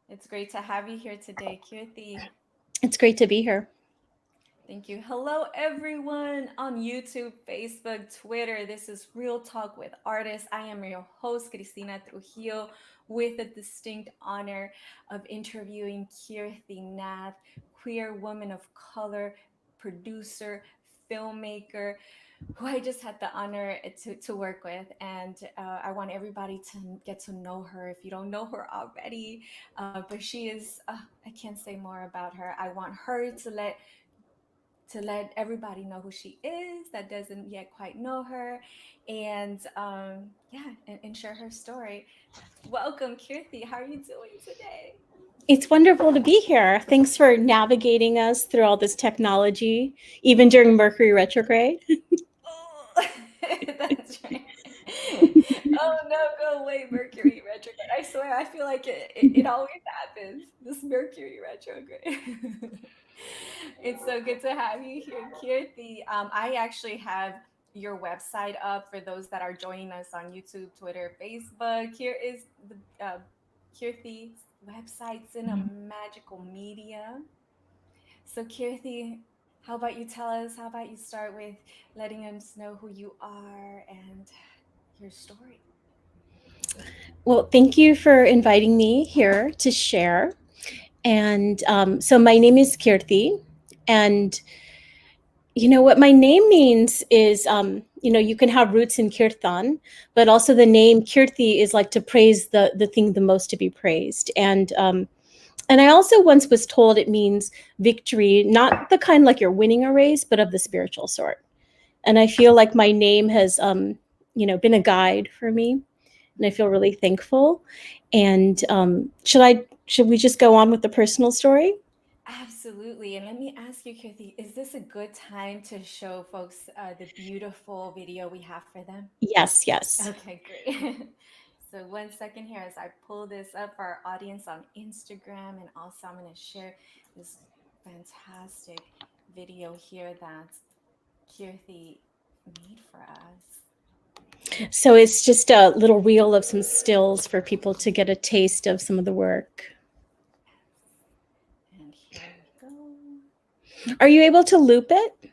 It's great to have you here today, Kirthi. It's great to be here. Thank you. Hello, everyone on YouTube, Facebook, Twitter. This is Real Talk with Artists. I am your host, Cristina Trujillo, with the distinct honor of interviewing Kirthi Nath, queer woman of color, producer, filmmaker, who I just had the honor to work with. And I want everybody to get to know her if you don't know her already. But she is, I can't say more about her. I want her to let everybody know who she is that doesn't yet quite know her, and yeah, and share her story. Welcome, Kirthi. How are you doing today? It's wonderful to be here. Thanks for navigating us through all this technology, even during Mercury retrograde. Oh, that's right. Oh no, go away, Mercury retrograde. I swear, I feel like it always happens. This Mercury retrograde. It's so good to have you here, Kirti. I actually have your website up for those that are joining us on YouTube, Twitter, Facebook. Here is the Kirti's website. It's in a magical media. So, Kirti, how about you tell us? How about you start with letting us know who you are and your story? Well, thank you for inviting me here to share. And so, my name is Kirthi. And you know what my name means is, you can have roots in Kirtan, but also the name Kirti is like to praise the thing the most to be praised. And I also once was told it means victory, not the kind like you're winning a race, but of the spiritual sort. And I feel like my name has, been a guide for me, and I feel really thankful. And should we just go on with the personal story? Absolutely. And let me ask you, Kirti, is this a good time to show folks the beautiful video we have for them? Yes, yes. Okay, great. So, 1 second here as I pull this up for our audience on Instagram. And also, I'm going to share this fantastic video here that Kirti made for us. So it's just a little reel of some stills for people to get a taste of some of the work. And here we go. Are you able to loop it?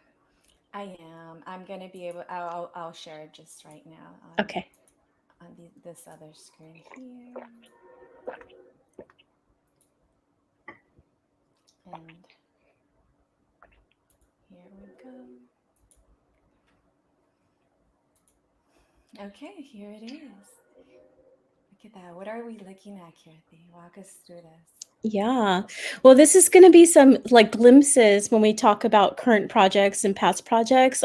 I am. I'm going to be able, I'll share it just right now Okay. on this other screen here. And here we go. Okay, here it is. Look at that. What are we looking at, Kirti? Walk us through this. Yeah. Well, this is going to be some like glimpses when we talk about current projects and past projects.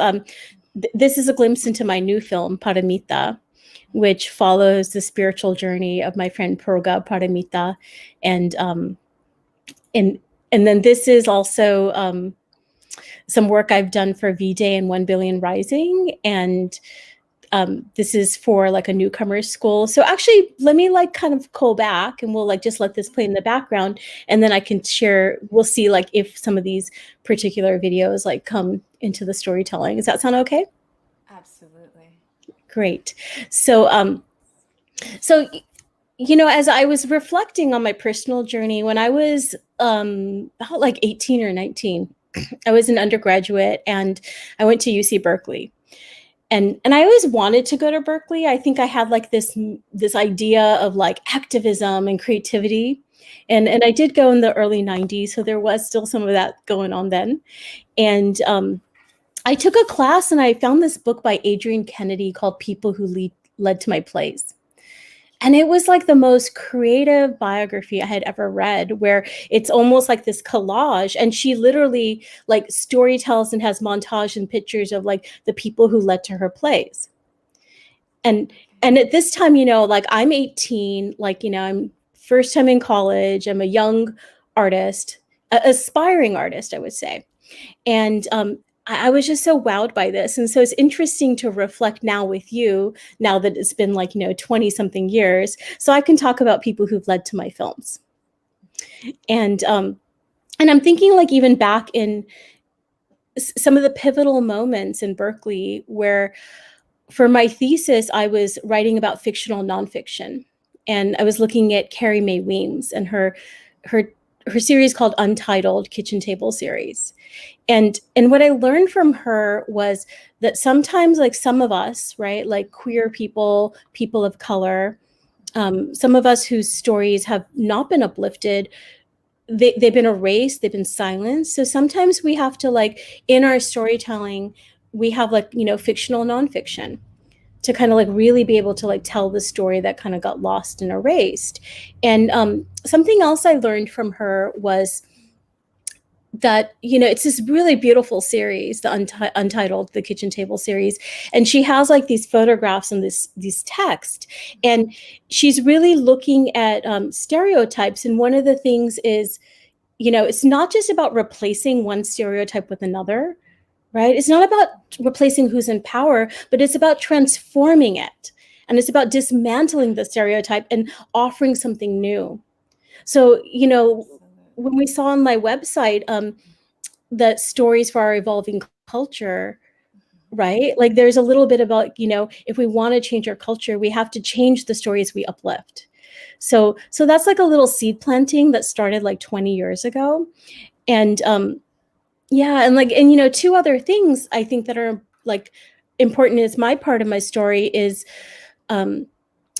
This is a glimpse into my new film, Paramita, which follows the spiritual journey of my friend Purga Paramita. And and and then this is also some work I've done for V-Day and 1 Billion Rising. And this is for like a newcomer school. So actually, let me like kind of call back and we'll like just let this play in the background. And then I can share, we'll see like if some of these particular videos like come into the storytelling. Does that sound okay? Absolutely. Great. So, so as I was reflecting on my personal journey, when I was about like 18 or 19, I was an undergraduate and I went to UC Berkeley. And I always wanted to go to Berkeley. I think I had like this idea of like activism and creativity. And I did go in the early 90s, so there was still some of that going on then. And I took a class and I found this book by Adrienne Kennedy called People Who Led to My Plays. And it was like the most creative biography I had ever read, where it's almost like this collage. And she literally like story tells and has montage and pictures of like the people who led to her plays. And Okay. and at this time, like I'm 18, like, I'm first time in college. I'm a young artist, aspiring artist, I would say. And I was just so wowed by this. And so it's interesting to reflect now with you, now that it's been like, 20 something years. So I can talk about people who've led to my films. And I'm thinking like even back in some of the pivotal moments in Berkeley where for my thesis, I was writing about fictional nonfiction. and I was looking at Carrie Mae Weems and her her series called Untitled Kitchen Table series. And what I learned from her was that sometimes, like, some of us, right, like queer people, people of color, some of us whose stories have not been uplifted, they've been erased, they've been silenced. So sometimes we have to, like, in our storytelling, we have, like, fictional nonfiction to kind of like really be able to like tell the story that kind of got lost and erased. And something else I learned from her was that, it's this really beautiful series, the Untitled, the Kitchen Table series, and she has like these photographs and these text, and she's really looking at stereotypes. And one of the things is, it's not just about replacing one stereotype with another, right? It's not about replacing who's in power, but it's about transforming it, and it's about dismantling the stereotype and offering something new. So, when we saw on my website, the stories for our evolving culture, right? Like, there's a little bit about, if we want to change our culture, we have to change the stories we uplift. So that's like a little seed planting that started like 20 years ago. And yeah, and like, and two other things I think that are like important as my part of my story is, um,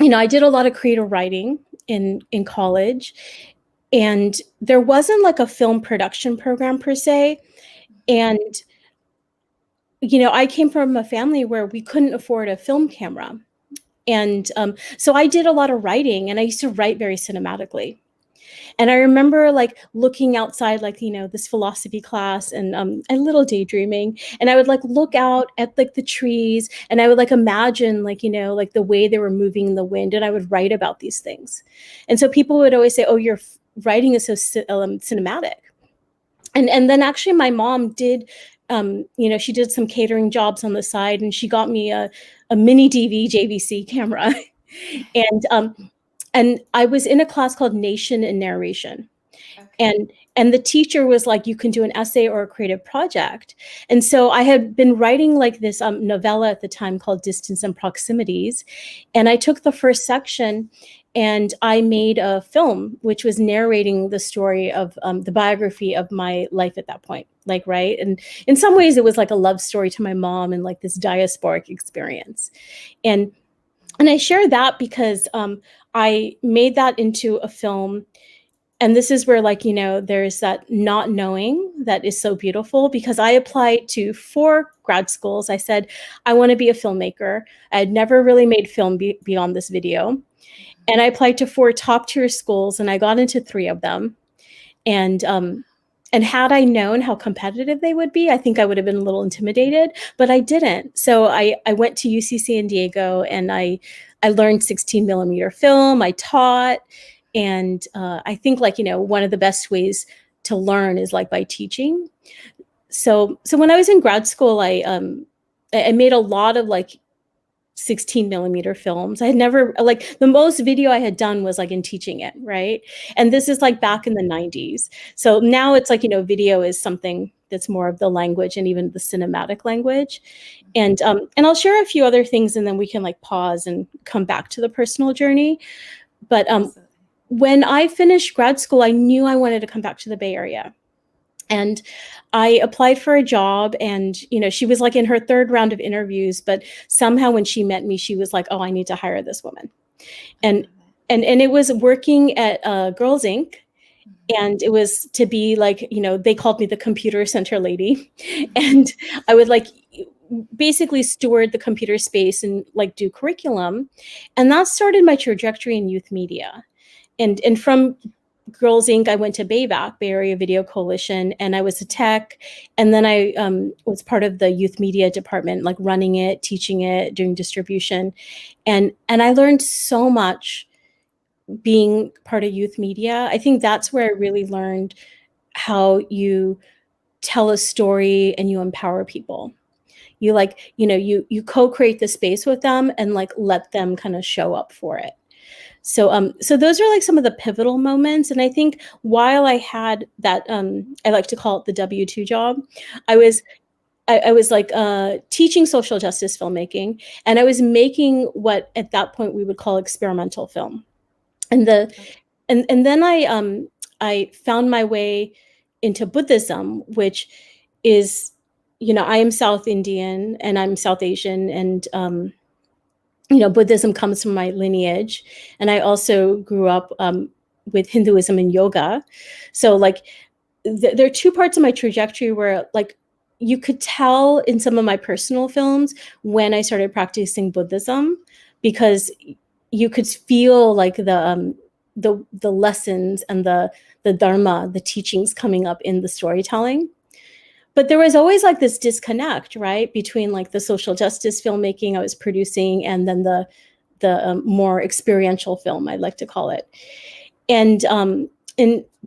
I did a lot of creative writing in college, and there wasn't like a film production program per se. And I came from a family where we couldn't afford a film camera. And so I did a lot of writing, and I used to write very cinematically. And I remember like looking outside, like, this philosophy class, and a little daydreaming. And I would like look out at like the trees, and I would like imagine, like, like the way they were moving in the wind. And I would write about these things. And so people would always say, oh, your writing is so cinematic. And then actually my mom did, she did some catering jobs on the side, and she got me a mini DV JVC camera. and and I was in a class called Nation and Narration. Okay. And the teacher was like, you can do an essay or a creative project. And so I had been writing like this novella at the time called Distance and Proximities. And I took the first section and I made a film, which was narrating the story of the biography of my life at that point. Like, right. And in some ways it was like a love story to my mom and like this diasporic experience. And I share that because I made that into a film. And this is where, like, there's that not knowing that is so beautiful, because I applied to 4 grad schools. I said, I want to be a filmmaker. I had never really made film beyond this video. And I applied to 4 top tier schools, and I got into 3 of them. And had I known how competitive they would be, I think I would have been a little intimidated, but I didn't. So I went to UC San Diego, and I learned 16 millimeter film. I taught. And I think, like, one of the best ways to learn is like by teaching. So when I was in grad school, I made a lot of like 16 millimeter films. I had never, like, the most video I had done was like in teaching it, right? And this is like back in the 90s. So now it's like, video is something that's more of the language and even the cinematic language. And I'll share a few other things, and then we can like pause and come back to the personal journey. But when I finished grad school, I knew I wanted to come back to the Bay Area. And I applied for a job, and, she was like in her 3rd round of interviews, but somehow when she met me, she was like, oh, I need to hire this woman. And it was working at Girls Inc. And it was to be like, they called me the computer center lady. And I would like basically steward the computer space and like do curriculum. And that started my trajectory in youth media. And from Girls Inc., I went to BAVAC, Bay Area Video Coalition, and I was a tech. And then I was part of the youth media department, like running it, teaching it, doing distribution. And I learned so much being part of youth media. I think that's where I really learned how you tell a story and you empower people. You like, you co-create the space with them and like let them kind of show up for it. So those are like some of the pivotal moments. And I think while I had that, I like to call it the W-2 job, I was like teaching social justice filmmaking, and I was making what at that point we would call experimental film. And the Okay. and then I found my way into Buddhism, which is, I am South Indian and I'm South Asian, and Buddhism comes from my lineage, and I also grew up with Hinduism and yoga. So like there are two parts of my trajectory where like you could tell in some of my personal films when I started practicing Buddhism, because you could feel like the lessons and the dharma, the teachings coming up in the storytelling. But there was always like this disconnect, right, between like the social justice filmmaking I was producing and then the more experiential film, I'd like to call it. And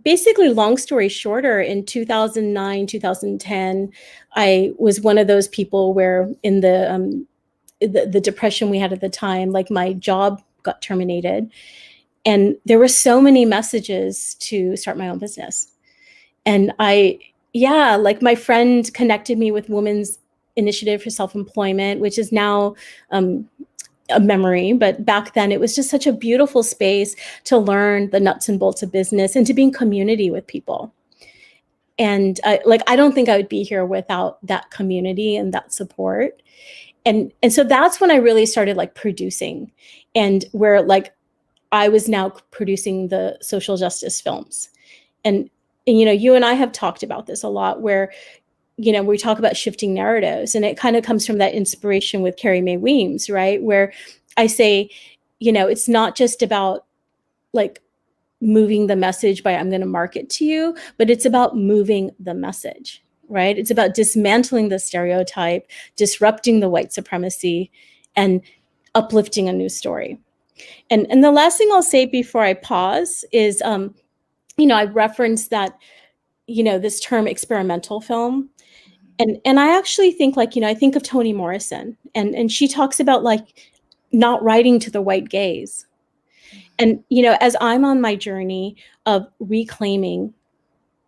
basically, long story shorter, in 2009, 2010, I was one of those people where in the depression we had at the time, like my job got terminated, and there were so many messages to start my own business. And yeah, like my friend connected me with Women's Initiative for Self-Employment, which is now um, a memory, but back then it was just such a beautiful space to learn the nuts and bolts of business and to be in community with people. And I don't think I would be here without that community and that support. And so that's when I really started like producing, and where like I was now producing the social justice films. And you and I have talked about this a lot, where we talk about shifting narratives, and it kind of comes from that inspiration with Carrie Mae Weems, right? Where I say, it's not just about like moving the message by I'm going to market to you, but it's about moving the message, right? It's about dismantling the stereotype, disrupting the white supremacy, and uplifting a new story. And the last thing I'll say before I pause is, I referenced that, this term experimental film. And I actually think, like, I think of Toni Morrison, and she talks about like not writing to the white gaze. And as I'm on my journey of reclaiming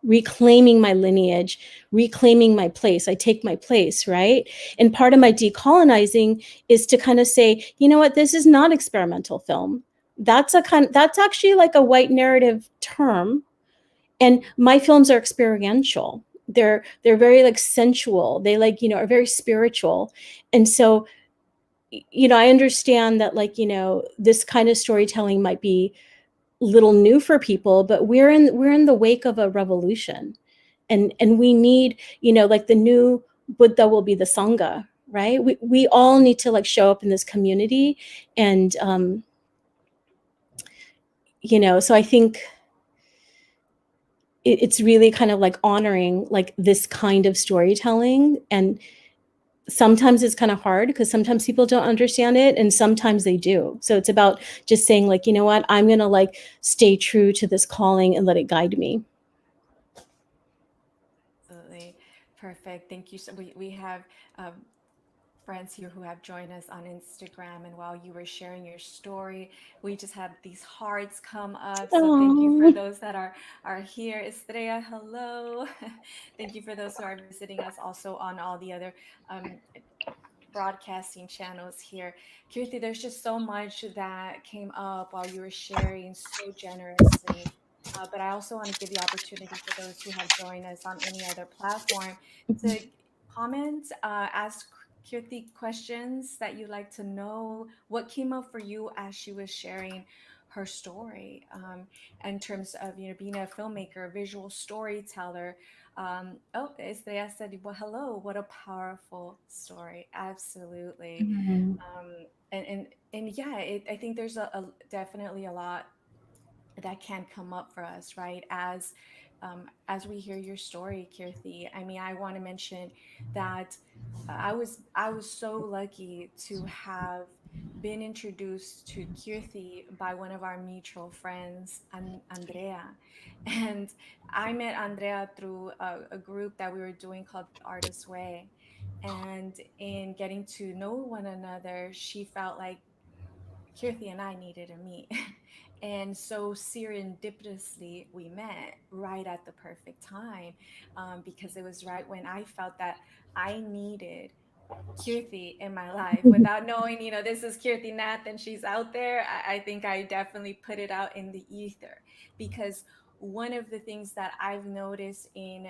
my lineage, reclaiming my place, I take my place, right? And part of my decolonizing is to kind of say, you know what, this is not experimental film. That's actually like a white narrative term, and my films are experiential. They're very like sensual, they like are very spiritual. And so I understand that, like, this kind of storytelling might be little new for people, but we're in the wake of a revolution, and we need, like, the new Buddha will be the Sangha, right? We all need to like show up in this community. And so I think it's really kind of like honoring like this kind of storytelling. And sometimes it's kind of hard because sometimes people don't understand it, and sometimes they do. So it's about just saying, like, you know what, I'm gonna like stay true to this calling and let it guide me. Absolutely. Perfect. Thank you. So we have um, friends here who have joined us on Instagram. And while you were sharing your story, we just had these hearts come up. So thank you for Oh. those that are here. Estrella, hello. Thank you for those who are visiting us also on all the other um, broadcasting channels here. Kirti, there's just so much that came up while you were sharing so generously. But I also want to give the opportunity for those who have joined us on any other platform to comment, ask Kirti questions that you'd like to know. What came up for you as she was sharing her story, in terms of being a filmmaker, a visual storyteller. Oh, Estrella said, well, hello, what a powerful story. Absolutely. Mhm. And yeah, I think there's definitely a lot that can come up for us, right? As we hear your story, Kirthi. I mean, I want to mention that I was so lucky to have been introduced to Kirthi by one of our mutual friends, Andrea. And I met Andrea through a group that we were doing called The Artist's Way. And in getting to know one another, she felt like Kirthi and I needed to meet. And so serendipitously, we met right at the perfect time, because it was right when I felt that I needed Kirthi in my life without knowing, this is Kirthi Nath and she's out there. I think I definitely put it out in the ether because one of the things that I've noticed in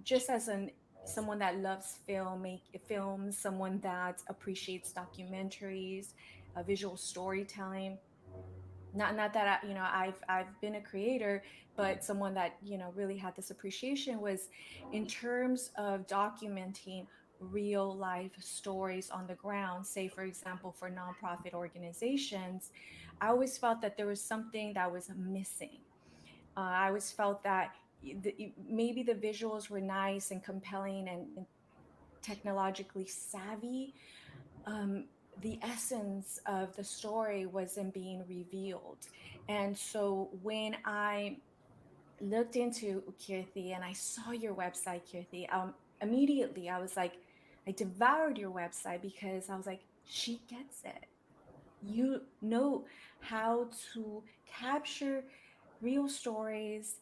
just as an someone that loves films, someone that appreciates documentaries, visual storytelling, not that I've been a creator, but someone that really had this appreciation was in terms of documenting real life stories on the ground. Say for example, for nonprofit organizations, I always felt that there was something that was missing. I always felt that maybe the visuals were nice and compelling and technologically savvy, um, the essence of the story wasn't being revealed. And so when I looked into Kirthi and I saw your website, Kirthi, immediately I was like, I devoured your website because I was like, she gets it. You know how to capture real stories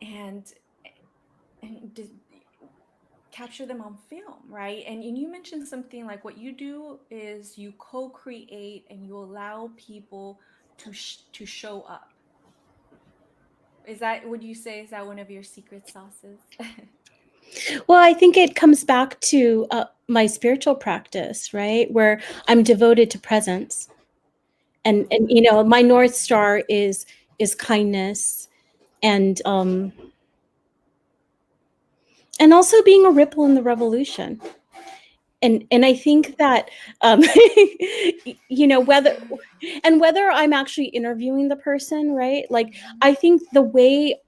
and and capture them on film, right? And you mentioned something like what you do is you co-create and you allow people to show up. Is that, would you say, is that one of your secret sauces? Well, I think it comes back to my spiritual practice, right? Where I'm devoted to presence. And my North Star is kindness and and also being a ripple in the revolution. And I think that um, whether I'm actually interviewing the person, right? Like I think the way,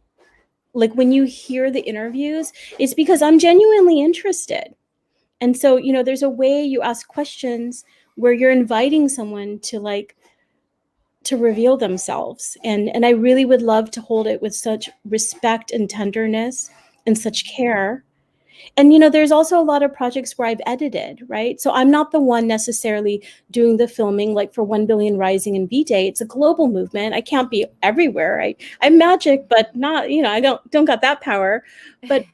like when you hear the interviews, it's because I'm genuinely interested. And so, there's a way you ask questions where you're inviting someone to reveal themselves. And I really would love to hold it with such respect and tenderness and such care. And there's also a lot of projects where I've edited, right? So I'm not the one necessarily doing the filming, like for 1 Billion Rising and V-Day. It's a global movement. I can't be everywhere. I'm magic, but not, I don't got that power. But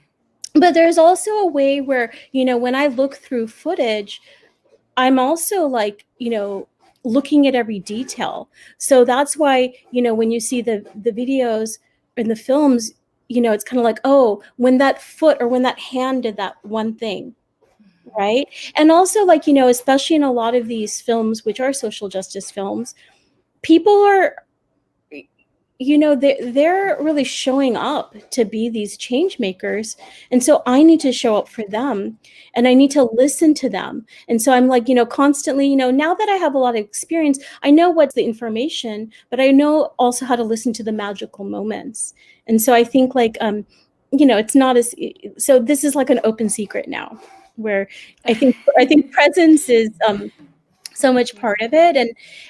there's also a way where, when I look through footage, I'm also like, looking at every detail. So that's why, when you see the videos and the films, it's kind of like, oh, when that foot or when that hand did that one thing, right? And also, like, especially in a lot of these films, which are social justice films, people are, they're really showing up to be these change makers. And so I need to show up for them and I need to listen to them. And so I'm like, constantly, now that I have a lot of experience, I know what's the information, but I know also how to listen to the magical moments. And so I think like, it's not as, so this is like an open secret now where I think presence is, so much Yeah. part of it.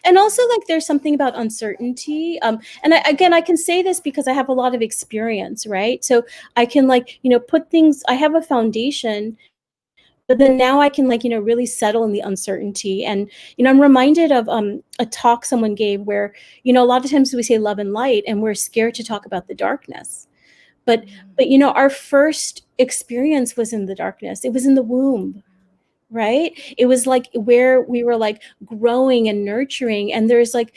And also like there's something about uncertainty, and I can say this because I have a lot of experience, right? So I can like put things, I have a foundation, but then now I can like really settle in the uncertainty. And I'm reminded of a talk someone gave where a lot of times we say love and light and we're scared to talk about the darkness. But our first experience was in the darkness. It was in the womb, right? It was like where we were like growing and nurturing. And there's like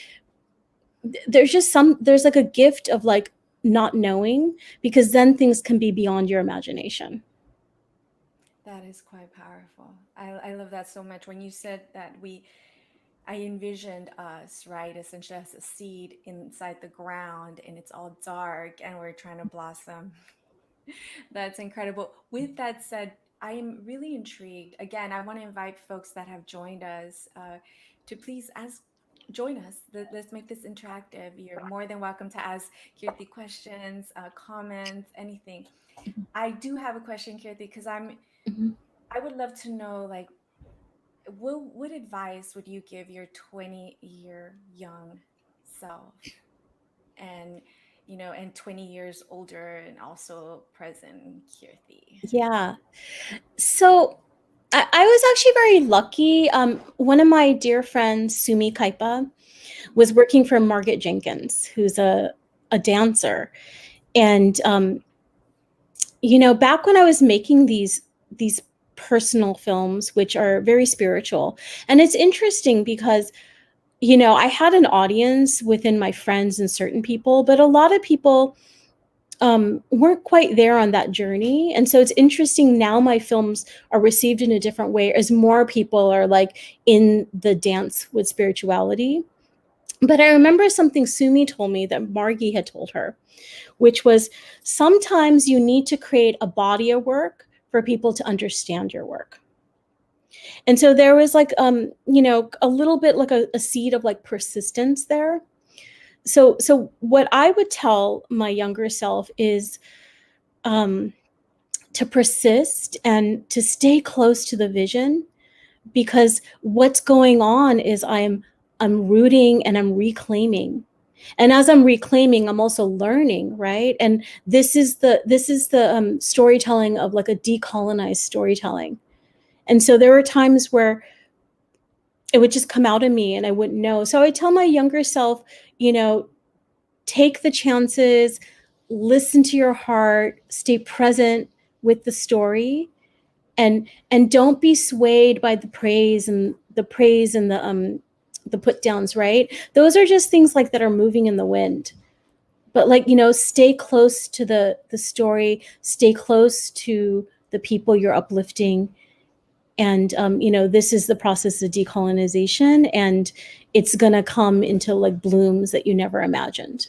a gift of like not knowing, because then things can be beyond your imagination. That is quite powerful. I love that so much. When you said that I envisioned us, right, essentially as a seed inside the ground and it's all dark and we're trying to blossom. That's incredible. With that said, I am really intrigued. Again, I want to invite folks that have joined us to please join us. Let's make this interactive. You're more than welcome to ask Kirti questions, comments, anything. I do have a question, Kirti, because Mhm. I would love to know, like, what advice would you give your 20-year young self, and and 20 years older and also present Kirti? Yeah. So I was actually very lucky. One of my dear friends, Sumi Kaipa, was working for Margaret Jenkins, who's a dancer. And back when I was making these personal films, which are very spiritual. And it's interesting because, I had an audience within my friends and certain people, but a lot of people weren't quite there on that journey. And so it's interesting now my films are received in a different way as more people are like in the dance with spirituality. But I remember something Sumi told me that Margie had told her, which was sometimes you need to create a body of work for people to understand your work. And so there was like, a little bit like a seed of like persistence there. So what I would tell my younger self is, um, to persist and to stay close to the vision, because what's going on is I'm rooting and I'm reclaiming. And as I'm reclaiming, I'm also learning, right? And this is the storytelling of like a decolonized storytelling. And so there were times where it would just come out of me and I wouldn't know. So I tell my younger self, you know, take the chances, listen to your heart, stay present with the story, and don't be swayed by the put downs, right? Those are just things like that are moving in the wind. But like, stay close to the story, stay close to the people you're uplifting. And this is the process of decolonization, and it's gonna come into like blooms that you never imagined.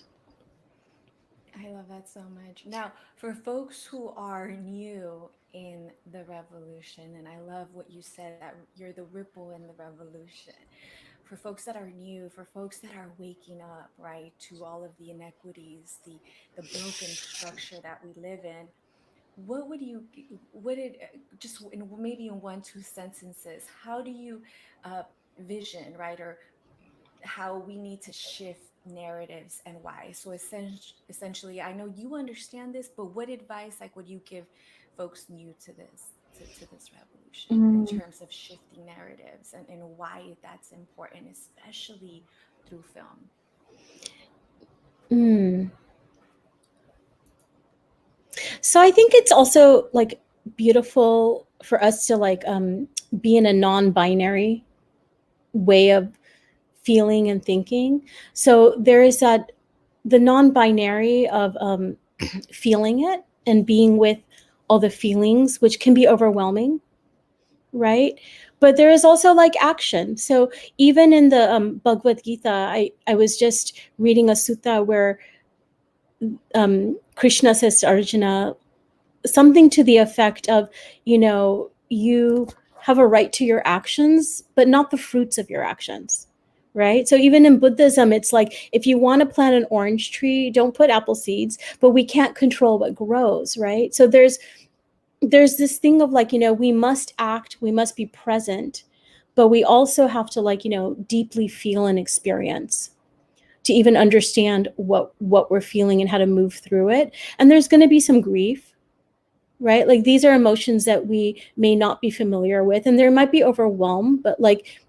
I love that so much. Now, for folks who are new in the revolution, and I love what you said that you're the ripple in the revolution. For folks that are new, for folks that are waking up, right, to all of the inequities, the broken structure that we live in, what would you, what it, just in maybe in one, two sentences, how do you uh, vision, right, or how we need to shift narratives and why. So essentially, I know you understand this, but what advice like would you give folks new to this revolution in Mm. terms of shifting narratives and why that's important, especially through film? Mm. So I think it's also like beautiful for us to like be in a non-binary way of feeling and thinking. So there is that, the non-binary of feeling it and being with all the feelings, which can be overwhelming, right? But there is also like action. So even in the Bhagavad Gita, I was just reading a sutta where Krishna says to Arjuna something to the effect of, you have a right to your actions, but not the fruits of your actions. Right. So even in Buddhism, it's like if you want to plant an orange tree, don't put apple seeds, but we can't control what grows. Right. So there's this thing of like, we must act, we must be present, but we also have to like, deeply feel and experience to even understand what we're feeling and how to move through it. And there's going to be some grief, right? Like these are emotions that we may not be familiar with, and there might be overwhelm, but like,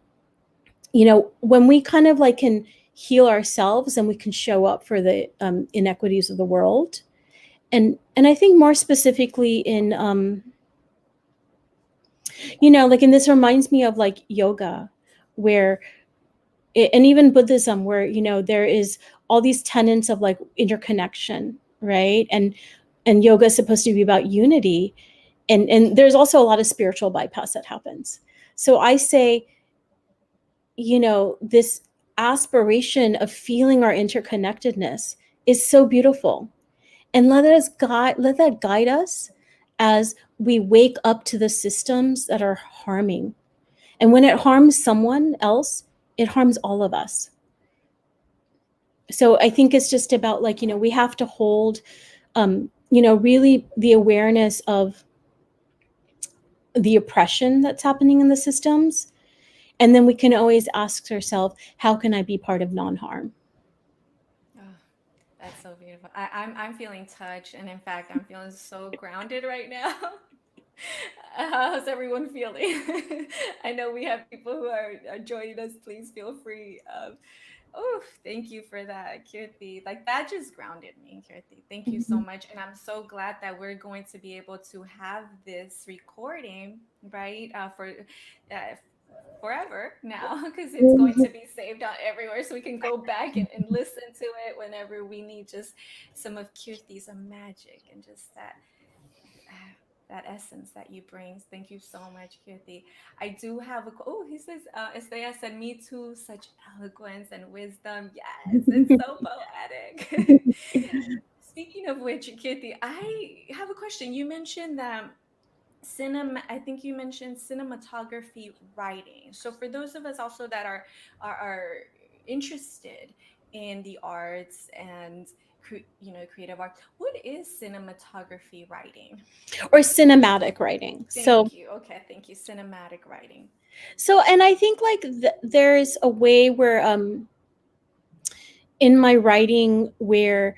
when we kind of like can heal ourselves and we can show up for the inequities of the world. And I think more specifically in like, and this reminds me of like yoga, where and even Buddhism, where there is all these tenets of like interconnection, right? And yoga is supposed to be about unity, and there's also a lot of spiritual bypass that happens. So I say, this aspiration of feeling our interconnectedness is so beautiful, and let that guide us as we wake up to the systems that are harming. And when it harms someone else, it harms all of us. So I think it's just about like, we have to hold really the awareness of the oppression that's happening in the systems. And then we can always ask ourselves, how can I be part of non-harm? Oh, that's so beautiful. I'm feeling touched, and in fact, I'm feeling so grounded right now. How's everyone feeling? I know we have people who are joining us. Please feel free. Oh, thank you for that, Kirthi. Like that just grounded me, Kirthi. Thank you so Mhm. much. And I'm so glad that we're going to be able to have this recording, right? Forever now, because it's going to be saved out everywhere. So we can go back and listen to it whenever we need just some of Kirthi's magic and just that essence that you bring. Thank you so much, Kirti. I do have a, oh, he says, Estrella said, me too, such eloquence and wisdom. Yes, it's so poetic. Speaking of which, Kirti, I have a question. You mentioned that I think you mentioned cinematography writing. So for those of us also that are interested in the arts and creative art, what is cinematography writing? Or cinematic writing. Thank you. Okay, thank you. Cinematic writing. And I think like there's a way where in my writing where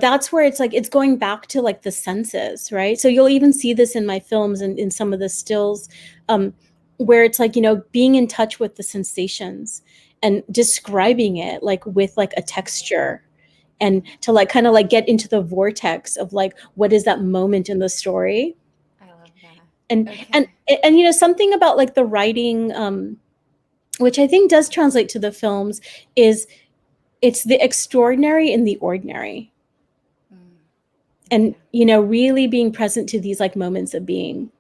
that's where it's like it's going back to like the senses, right? So you'll even see this in my films and in some of the stills, um, where it's like being in touch with the sensations and describing it like with like a texture, and to like kind of like get into the vortex of like what is that moment in the story. I love that. and and Okay. and something about like the writing, which I think does translate to the films, is it's the extraordinary in the ordinary, Mm, and okay. really being present to these like moments of being.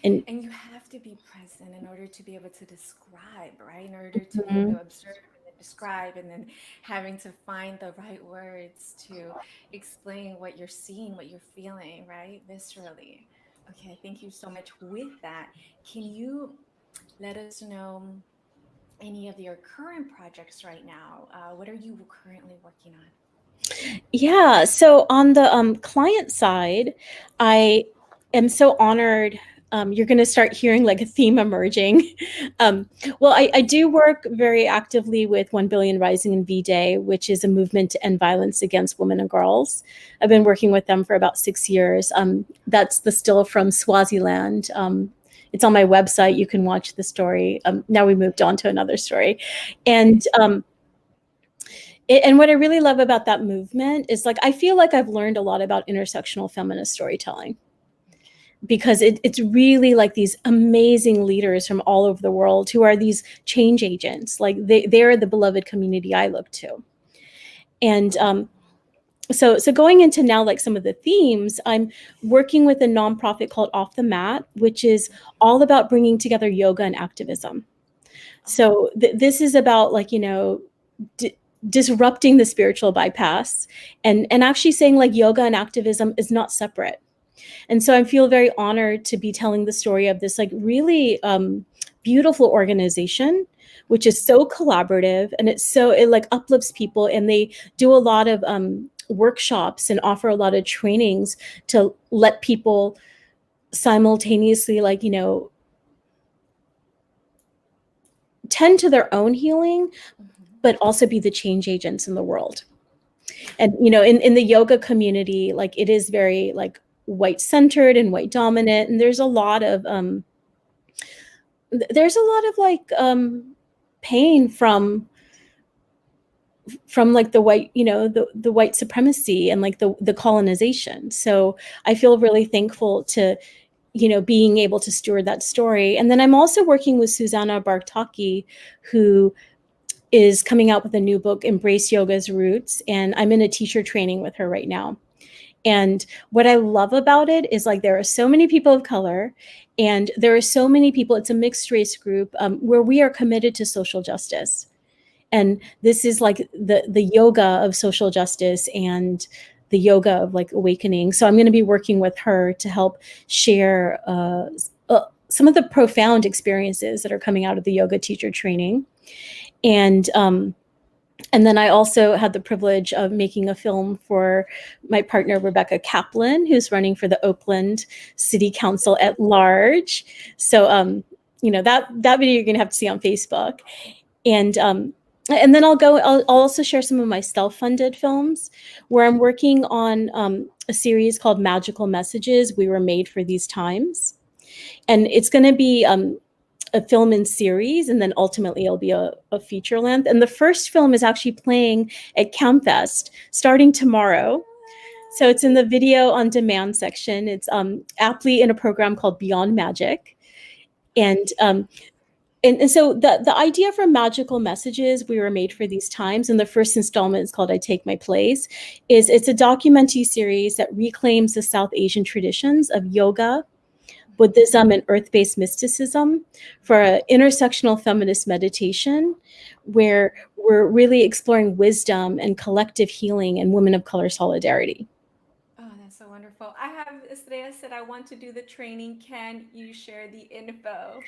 And And you have to be present in order to be able to describe, right? In order to be able Mhm. to observe and then describe, and then having to find the right words to explain what you're seeing, what you're feeling, right? Viscerally. Okay, thank you so much. With that, can you let us know any of your current projects right now? What are you currently working on? Yeah, so on the client side, I am so honored. You're going to start hearing like a theme emerging. um, well, I do work very actively with 1 Billion Rising in V-Day, which is a movement to end violence against women and girls. I've been working with them for about 6 years. That's the still from Swaziland. It's on my website. You can watch the story. Now we moved on to another story. And and what I really love about that movement is like I feel like I've learned a lot about intersectional feminist storytelling, Okay. because it's really like these amazing leaders from all over the world who are these change agents. Like they're the beloved community I look to. And so going into now like some of the themes, I'm working with a nonprofit called Off the Mat, which is all about bringing together yoga and activism. Oh, So this is about like d- disrupting the spiritual bypass, and actually saying like yoga and activism is not separate. And so I feel very honored to be telling the story of this like really beautiful organization, which is so collaborative, and it like uplifts people, and they do a lot of workshops and offer a lot of trainings to let people simultaneously like tend to their own healing, mhm. but also be the change agents in the world. And in the yoga community, like it is very like white centered and white dominant, and there's a lot of like pain from like the white, the white supremacy and like the colonization. So I feel really thankful to being able to steward that story. And then I'm also working with Susanna Bartaki, who is coming out with a new book, Embrace Yoga's Roots, and I'm in a teacher training with her right now. And what I love about it is like there are so many people of color, and there are so many people, it's a mixed race group, where we are committed to social justice. And this is like the yoga of social justice and the yoga of like awakening. So I'm going to be working with her to help share some of the profound experiences that are coming out of the yoga teacher training. And and then I also had the privilege of making a film for my partner, Rebecca Kaplan, who's running for the Oakland City Council at large. So, that video you're going to have to see on Facebook. And, and then I'll also share some of my self-funded films where I'm working on a series called Magical Messages We Were Made for These Times. And it's going to be a film in series, and then ultimately it'll be a feature length. And the first film is actually playing at CamFest starting tomorrow. So it's in the video on demand section. It's aptly in a program called Beyond Magic. And so the idea for Magical Messages, we were made for these times, and the first installment is called I Take My Place, it's a documentary series that reclaims the South Asian traditions of yoga, Buddhism, and earth-based mysticism for an intersectional feminist meditation where we're really exploring wisdom and collective healing and women of color solidarity. Oh, that's so wonderful. I have Estrella said I want to do the training. Can you share the info?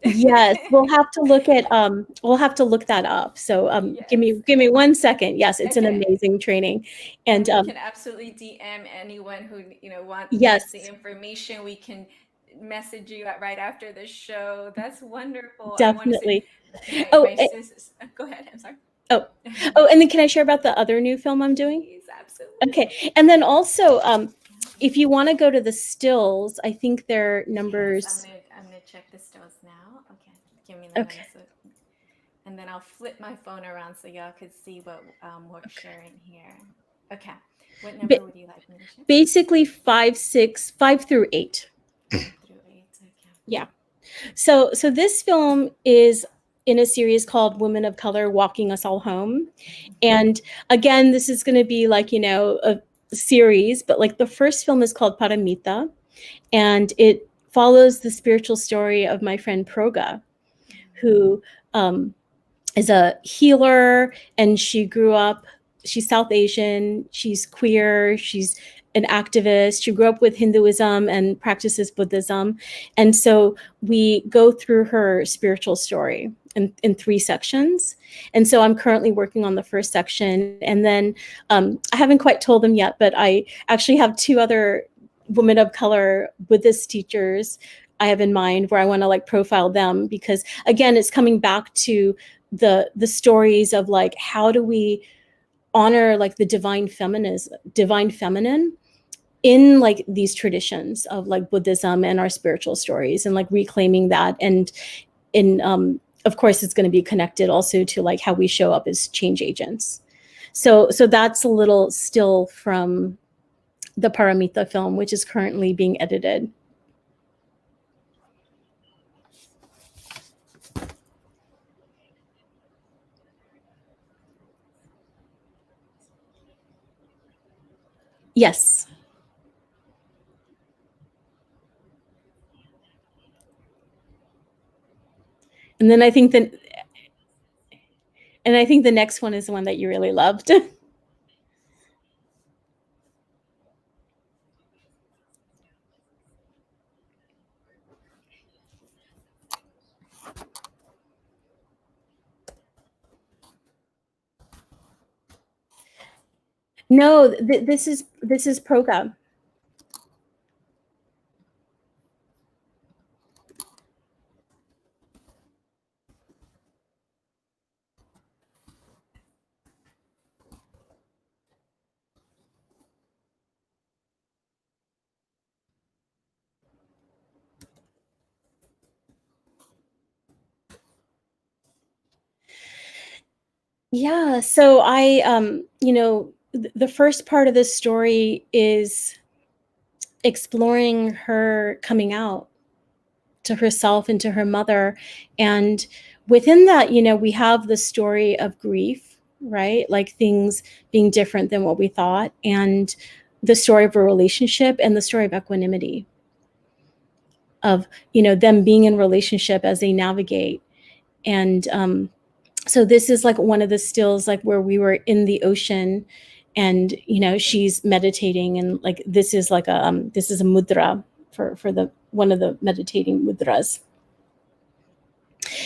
Yes, we'll have to look that up. So Yes. give me 1 second. Yes, it's an Okay. amazing training. And And we can absolutely DM anyone who needs the yes, information. We can message you right after the show. That's wonderful. I want to say definitely. my Oh, sis. Go ahead. I'm sorry. oh, oh, and then can I share about the other new film I'm doing? Please, absolutely. Okay. And then also, if you want to go to the stills, I think they're Yes, numbers. I'm gonna check the stills now. Okay, give me the Okay. minutes, and then I'll flip my phone around so y'all could see what we're sharing here. Okay, what number would you like me to share? Basically 5 through 8. 5 through 8. Okay. Yeah. So this film is in a series called Women of Color Walking Us All Home. And again, this is going to be like, a series, but like the first film is called Paramita, and it follows the spiritual story of my friend Proga, who is a healer, and she's South Asian, she's queer, she's an activist. She grew up with Hinduism and practices Buddhism. And so we go through her spiritual story in 3 sections. And so I'm currently working on the first section. And then I haven't quite told them yet, but I actually have 2 other women of color Buddhist teachers I have in mind where I want to like profile them, because again, it's coming back to the stories of like, how do we honor like the divine feminine in like these traditions of like Buddhism and our spiritual stories, and like reclaiming that. And in of course it's going to be connected also to like how we show up as change agents. So that's a little still from the Paramita film, which is currently being edited. Yes. And then I think the next one is the one that you really loved. No, this is Proga. Yeah, so I the first part of this story is exploring her coming out to herself and to her mother. And within that, we have the story of grief, right? Like things being different than what we thought, and the story of a relationship, and the story of equanimity of, them being in relationship as they navigate. And so this is like one of the stills, like where we were in the ocean, and she's meditating, and like this is like this is a mudra for the one of the meditating mudras.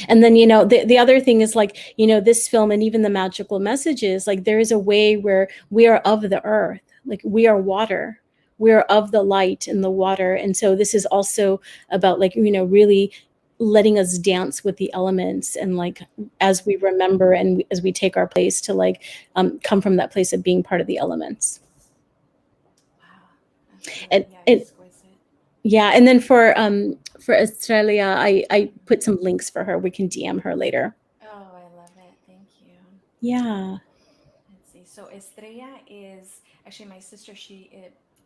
And then the other thing is like this film, and even the magical messages, like there is a way where we are of the earth, like we are water, we are of the light and the water. And so this is also about like really letting us dance with the elements, and like as we remember, and as we take our place to like come from that place of being part of the elements. Wow. Absolutely. And Yeah, exquisite. yeah, and then for Australia, I put some links for her. We can DM her later. Oh, I love it. Thank you. Yeah. Let's see. So Estrella is actually my sister. She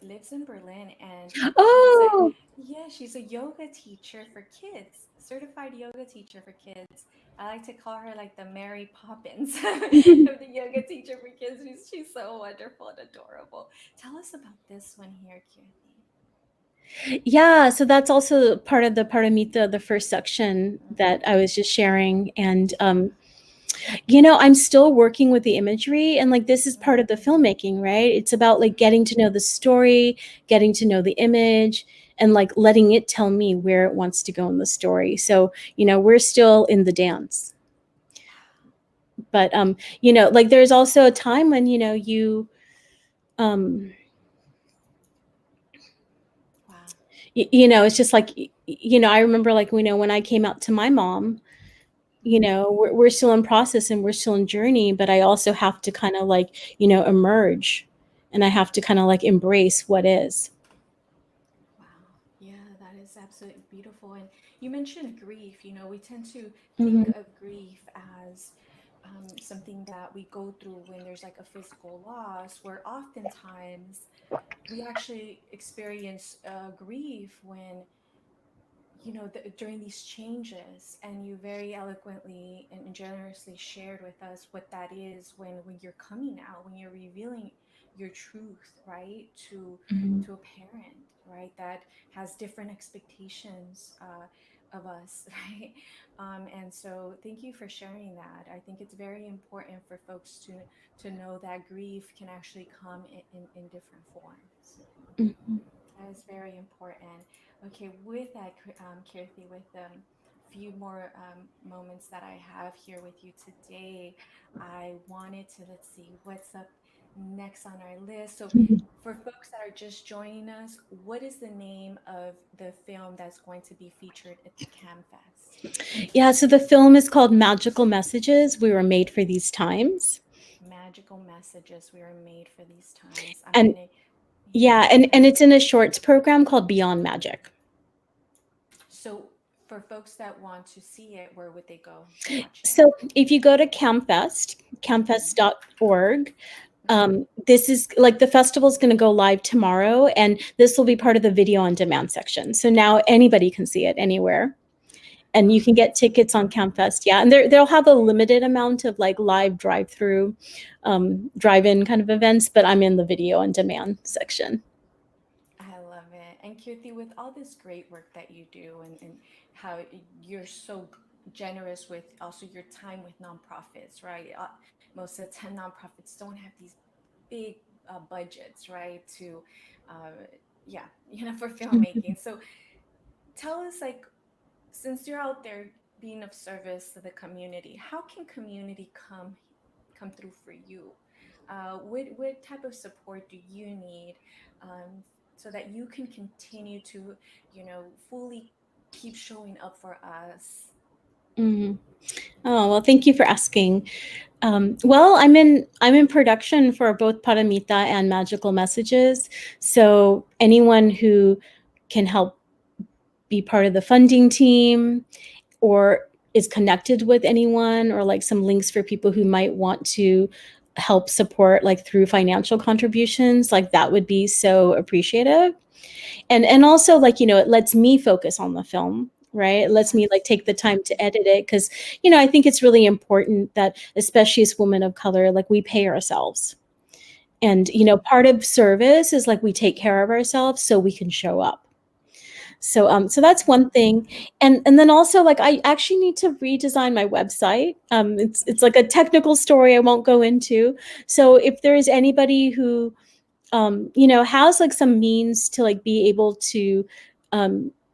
lives in Berlin, and she's a Oh. yeah, she's a yoga teacher for kids, certified yoga teacher for kids. I like to call her like the Mary Poppins of the yoga teacher for kids. She's so wonderful and adorable. Tell us about this one here, Kirti. Yeah, so that's also part of the Paramita, the first section that I Mm-hmm. was just sharing. And I'm still working with the imagery, and like this is part of the Mm-hmm. filmmaking, right? It's about like getting to know the story, getting to know the image, and like letting it tell me where it wants to go in the story. So, we're still in the dance. But like there's also a time when, um Wow. it's just like, I remember like, when I came out to my mom, we're still in process and we're still in journey, but I also have to kind of like, emerge, and I have to kind of like embrace what is. Wow. Yeah, that is absolutely beautiful. And you mentioned grief. We tend to think Mhm. of grief as something that we go through when there's like a physical loss, where oftentimes we actually experience grief when during these changes. And you very eloquently and generously shared with us what that is when you're coming out, when you're revealing your truth, right, Mhm. to a parent, right, that has different expectations of us, right. And so thank you for sharing that. I think it's very important for folks to know that grief can actually come in different forms. Mhm. That is very important. Okay, with that, Kirthi, with few more moments that I have here with you today, I wanted to, let's see, what's up next on our list. So, for folks that are just joining us, what is the name of the film that's going to be featured at the CamFest? Yeah, so the film is called Magical Messages. We Were Made for These Times. Magical Messages. We are made for these times. I'm And gonna, yeah, yeah, go and ahead. it's in a shorts program called Beyond Magic. So, for folks that want to see it, where would they go to watch it? So if you go to CamFest, Mm-hmm. campfest.org, Mm-hmm. this is like the festival is going to go live tomorrow, and this will be part of the video on demand section. So now anybody can see it anywhere, and Oh, you can get that's tickets on CamFest. Yeah, and they'll have a limited amount of like live drive-through, drive-in kind of events, but I'm in the video on demand section. I love it. And Kirti, with all this great work that you do, and how you're so generous with also your time with nonprofits, right? Most of the time, nonprofits don't have these big budgets, right? Uh, yeah, for filmmaking. So tell us, like, since you're out there being of service to the community, how can community come through for you? What type of support do you need, so that you can continue to, fully keep showing up for us? Mhm. Oh, well, thank you for asking. Well, I'm in production for both Paramita and Magical Messages. So anyone who can help be part of the funding team, or is connected with anyone, or like some links for people who might want to help support like through financial contributions, like that would be so appreciative. And also like, it lets me focus on the film, right? It lets me like Yes. take the time to edit it, because I think it's really important that, especially as women of color, like we pay ourselves. And part of service is like we take care of ourselves so we can show up. So that's one thing. And then also like I actually need to redesign my website. It's like a technical story I won't go into. So if there is anybody who has like some means to like be able to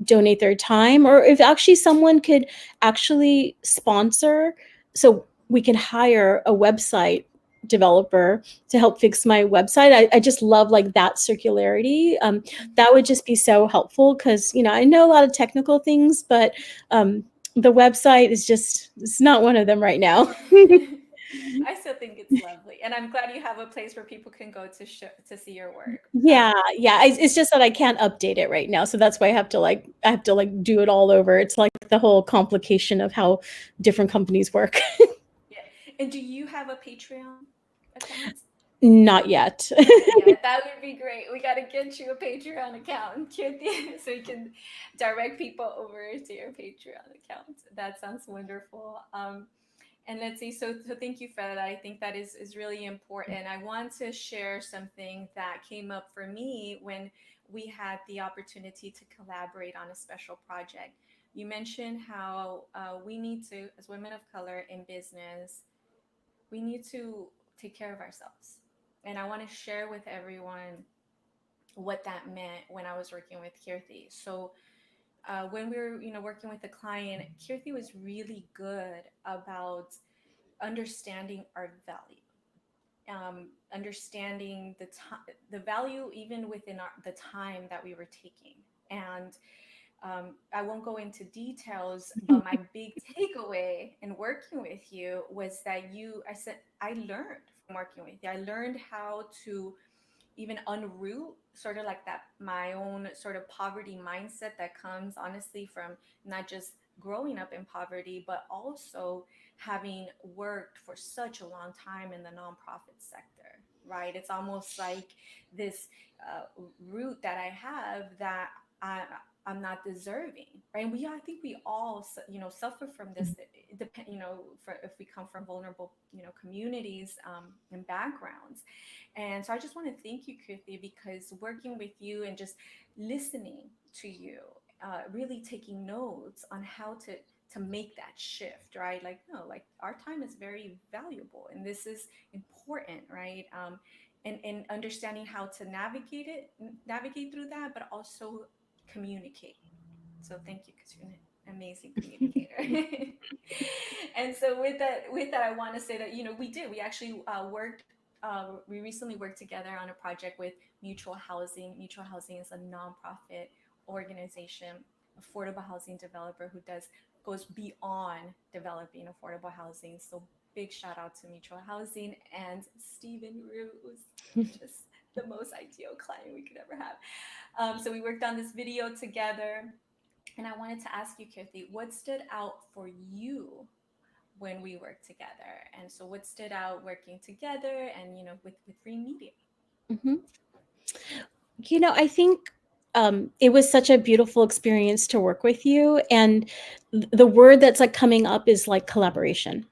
donate their time, or if actually someone could actually sponsor, so we can hire a website developer to help fix my website. I just love like that circularity. That would just be so helpful, because I know a lot of technical things, but the website is just, it's not one of them right now. I still think it's lovely, and I'm glad you have a place where people can go to see your work. Yeah, yeah. It's just that I can't update it right now, so that's why I have to do it all over. It's like the whole complication of how different companies work. Yeah. And do you have a Patreon account? Not yet. Not yet. That would be great. We got to get you a Patreon account, Kirti, so you can direct people over to your Patreon account. That sounds wonderful. And let's see. So thank you for that. I think that is really important. I want to share something that came up for me when we had the opportunity to collaborate on a special project. You mentioned how we need to, as women of color in business, we need to take care of ourselves. And I want to share with everyone what that meant when I was working with Kirthi. So when we were, working with a client, Kirthi was really good about understanding our value, understanding the value even within the time that we were taking. And I won't go into details, but my big takeaway in working with you was that I learned from working with you. I learned how to even unroot sort of like that, my own sort of poverty mindset that comes honestly from not just growing up in poverty, but also having worked for such a long time in the nonprofit sector, right? It's almost like this uh, root that I have that I, I'm not deserving, right? And I think we all, suffer from this. It depend, for if we come from vulnerable, communities and backgrounds. And so I just want to thank you, Kirthi, because working with you and just listening to you, really taking notes on how to make that shift, right? Like, no, like our time is very valuable and this is important, right? And understanding how to navigate through that, but also communicate. So thank you, because you're an amazing communicator. And so with that, I want to say that we actually worked. We recently worked together on a project with Mutual Housing. Mutual Housing is a nonprofit organization, affordable housing developer who goes beyond developing affordable housing. So big shout out to Mutual Housing and Stephen Rue, who's just the most ideal client we could ever have. So we worked on this video together, and I wanted to ask you, Kirthi, what stood out for you when we worked together? And so what stood out working together and, with Green Media? Mhm. I think it was such a beautiful experience to work with you. And the word that's like coming up is like collaboration.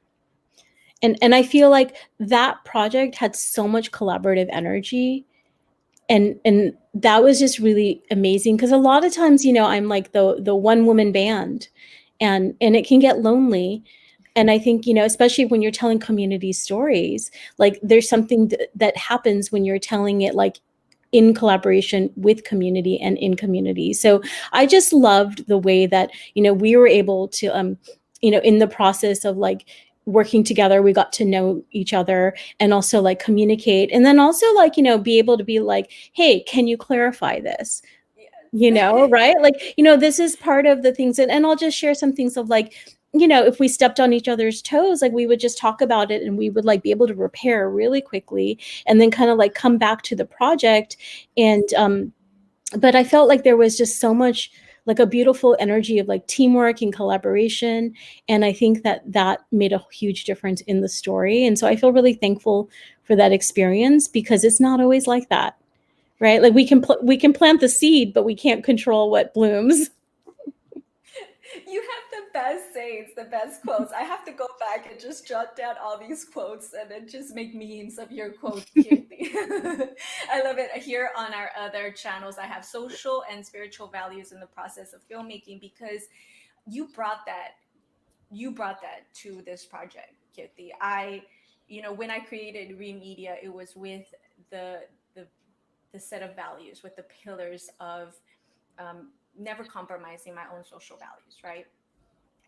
And I feel like that project had so much collaborative energy, and that was just really amazing, because a lot of times, I'm like the one woman band, and it can get lonely. And I think, especially when you're telling community stories, like there's something that happens when you're telling it like in collaboration with community and in community. So I just loved the way that, we were able to, in the process of like working together, we got to know each other, and also like communicate, and then also like, be able to be like, hey, can you clarify this? Yes. Right? Like, this is part of the things. And I'll just share some things of like, if we stepped on each other's toes, like we would just talk about it, and we would like be able to repair really quickly, and then kind of like come back to the project. And but I felt like there was just so much, like a beautiful energy of like teamwork and collaboration. And I think that made a huge difference in the story. And so I feel really thankful for that experience, because it's not always like that, right? Like we can plant the seed, but we can't control what blooms. You have the best sayings, the best quotes. I have to go back and just jot down all these quotes and then just make memes of your quotes, Kirti. I love it. Here on our other channels, I have social and spiritual values in the process of filmmaking, because you brought that you brought that to this project, Kirti. When I created Remedia, it was with the the the set of values, with the pillars of never compromising my own social values, right?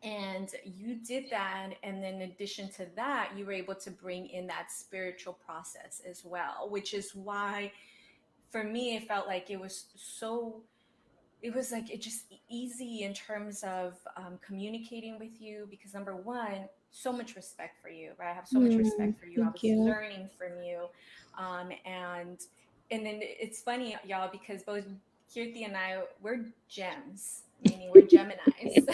And you did that, and then in addition to that, you were able to bring in that spiritual process as well, which is why for me it felt like it was like it just easy in terms of communicating with you, because number one, so much respect for you, right? I have so much Mm, respect for you. I thank was you. learning from you. And then it's funny, y'all, because both Kirti and I, we're gems, meaning we're Geminis.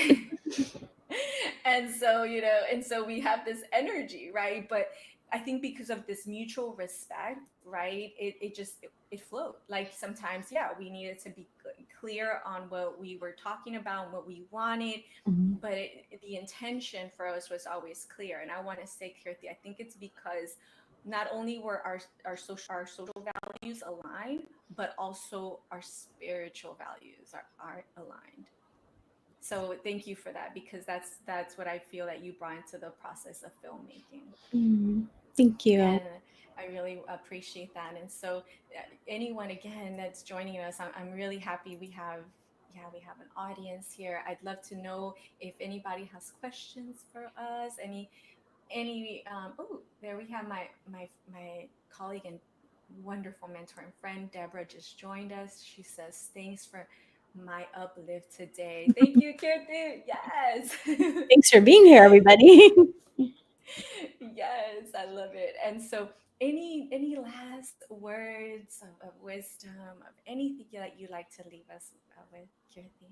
And so, and so we have this energy, right? But I think because of this mutual respect, right, it flowed. Like sometimes, yeah, we needed to be clear on what we were talking about and what we wanted, Mhm. but the intention for us was always clear. And I want to say, Kirti, I think it's because not only were our social values aligned, but also our spiritual values are aligned. So thank you for that, because that's what I feel that you brought into the process of filmmaking. Mm, thank you. And I really appreciate that. And so anyone again that's joining us, I'm really happy we have an audience here. I'd love to know if anybody has questions for us, oh, there we have my colleague and wonderful mentor and friend Deborah just joined us. She says, thanks for my uplift today. Thank you, Kirti. Yes. Thanks for being here, everybody. Yes, I love it. And so any last words of wisdom, of anything that you'd like to leave us with, Kirti?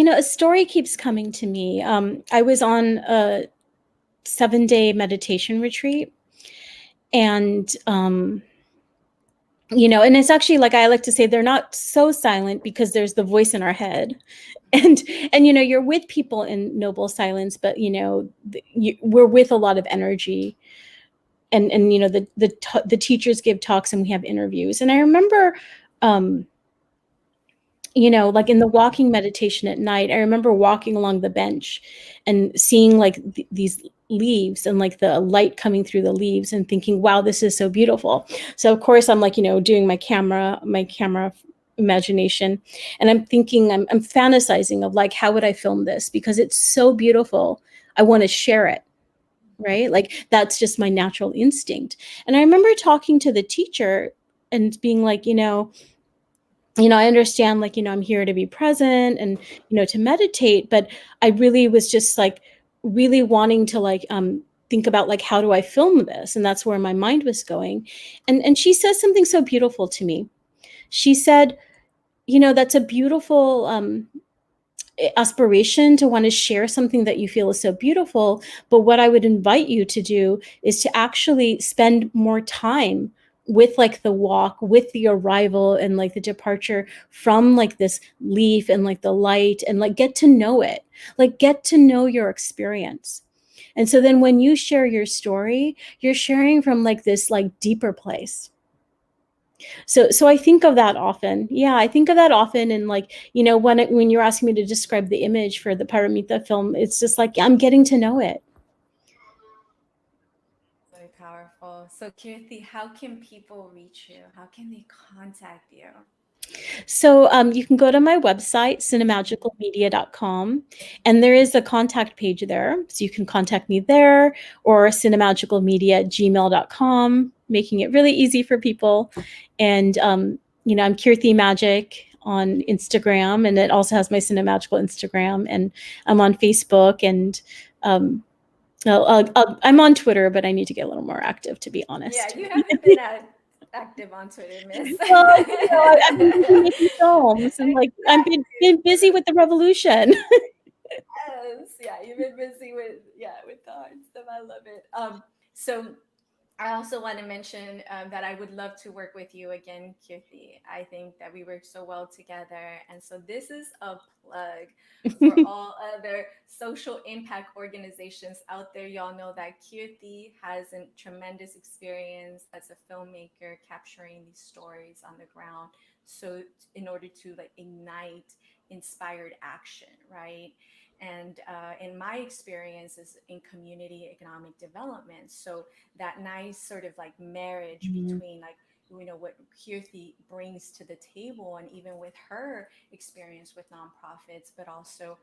A story keeps coming to me. I was on a 7-day meditation retreat, and and it's actually, like, I like to say, they're not so silent because there's the voice in our head, and you're with people in noble silence, but we're with a lot of energy, and the teachers give talks and we have interviews, and I remember, um, like in the walking meditation at night, I remember walking along the bench and seeing like these leaves and like the light coming through the leaves and thinking, wow, this is so beautiful. So of course I'm like, doing my camera imagination, and I'm thinking, I'm fantasizing of like, how would I film this? Because it's so beautiful. I want to share it. Right. Like that's just my natural instinct. And I remember talking to the teacher and being like, I understand, like, I'm here to be present and, to meditate, but I really was just like really wanting to like think about like, how do I film this? And that's where my mind was going. And she says something so beautiful to me. She said, that's a beautiful aspiration to want to share something that you feel is so beautiful. But what I would invite you to do is to actually spend more time with like the walk, with the arrival and like the departure from like this leaf and like the light, and like get to know it, like get to know your experience. And so then when you share your story, you're sharing from like this like deeper place. So I think of that often. Yeah, I think of that often. And like, when you're asking me to describe the image for the Paramita film, it's just like I'm getting to know it. Very powerful. So, Kirti, how can people reach you? How can they contact you? So you can go to my website, cinemagicalmedia.com, and there is a contact page there. So you can contact me there, or cinemagicalmedia@gmail.com, making it really easy for people. And, I'm Kirthi Magic on Instagram, and it also has my Cinemagical Instagram. And I'm on Facebook, and I'm on Twitter, but I need to get a little more active, to be Yeah, honest. you haven't been active on Twitter, miss. Well, I've been busy making films, and like I've been busy with the revolution. Yes, yeah, you've been busy with the hard stuff. I love it. So I also want to mention that I would love to work with you again, Kirti. I think that we work so well together. And so this is a plug for all other social impact organizations out there. Y'all know that Kirti has a tremendous experience as a filmmaker capturing these stories on the ground. So in order to like ignite inspired action, right? And in my experience is in community economic development. So that nice sort of like marriage Mhm. between like what Kirti brings to the table, and even with her experience with nonprofits, but also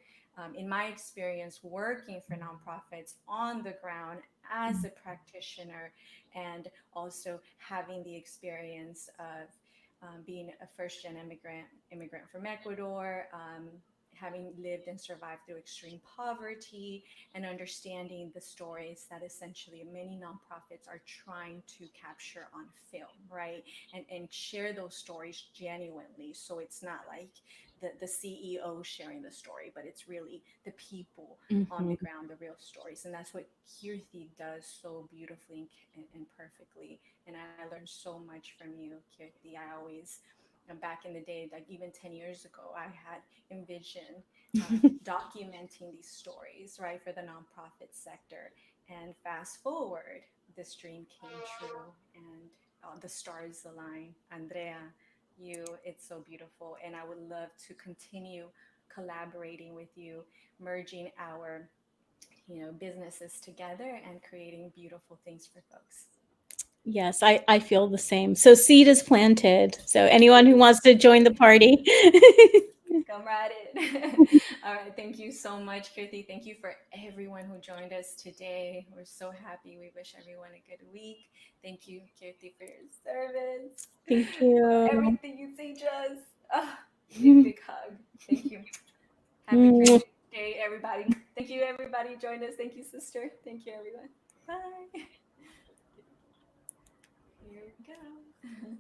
in my experience working for nonprofits on the ground as a practitioner, and also having the experience of being a first gen immigrant from Ecuador, having lived and survived through extreme poverty, and understanding the stories that essentially many nonprofits are trying to capture on film, right? And share those stories genuinely. So it's not like the CEO sharing the story, but it's really the people on the Mhm. ground, the real stories. And that's what Kirthi does so beautifully and perfectly. And I learned so much from you, Kirthi. I always, back in the day, like even 10 years ago, I had envisioned documenting these stories, right, for the nonprofit sector. And fast forward, this dream came true, and the stars align. Andrea, it's so beautiful. And I would love to continue collaborating with you, merging our businesses together and creating beautiful things for folks. Yes, I feel the same. So seed is planted. So anyone who wants to join the party. Come right in. All right. Thank you so much, Kirti. Thank you for everyone who joined us today. We're so happy. We wish everyone a good week. Thank you, Kirti, for your service, Thank for you. everything you teach us. Ah, big, big hug. Thank you. Have a Mm. great day, everybody. Thank you, everybody who joined us. Thank you, sister. Thank you, everyone. Bye. Here we go.